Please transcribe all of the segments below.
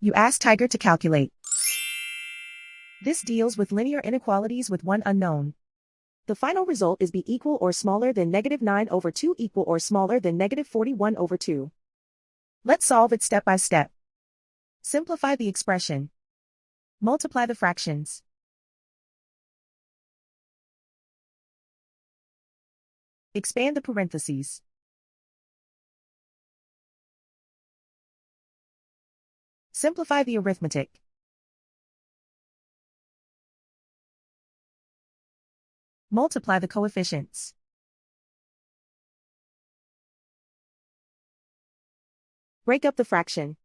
You ask Tiger to calculate. This deals with linear inequalities with one unknown. The final result is b equal or smaller than -9/2 equal or smaller than -41/2. Let's solve it step by step. Simplify the expression. Multiply the fractions. Expand the parentheses. Simplify the arithmetic. Multiply the coefficients. Break up the fraction.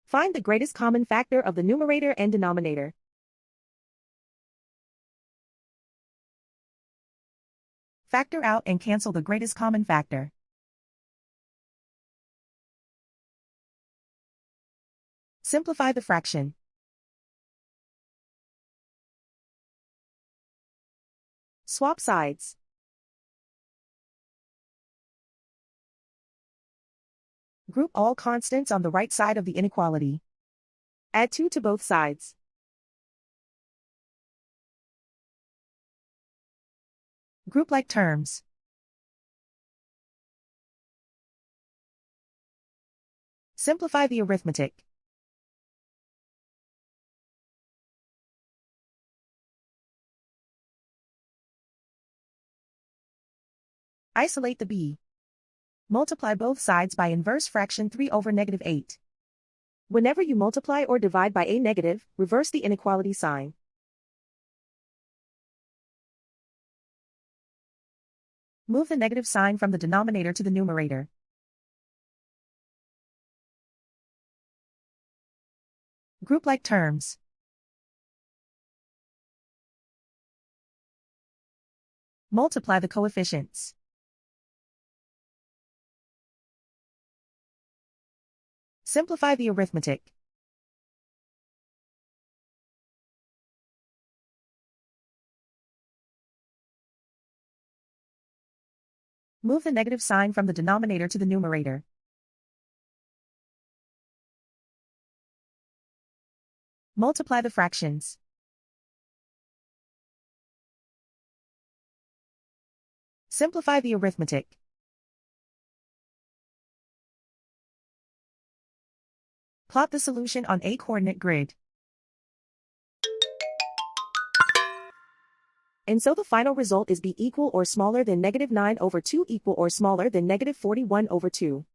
Find the greatest common factor of the numerator and denominator. Factor out and cancel the greatest common factor. Simplify the fraction. Swap sides. Group all constants on the right side of the inequality. Add 2 to both sides. Group like terms. Simplify the arithmetic. Isolate the b. Multiply both sides by inverse fraction 3/8. Whenever you multiply or divide by a negative, reverse the inequality sign. Move the negative sign from the denominator to the numerator. Group like terms. Multiply the coefficients. Simplify the arithmetic. Move the negative sign from the denominator to the numerator. Multiply the fractions. Simplify the arithmetic. Plot the solution on a coordinate grid. And so the final result is b equal or smaller than -9/2 equal or smaller than -41/2.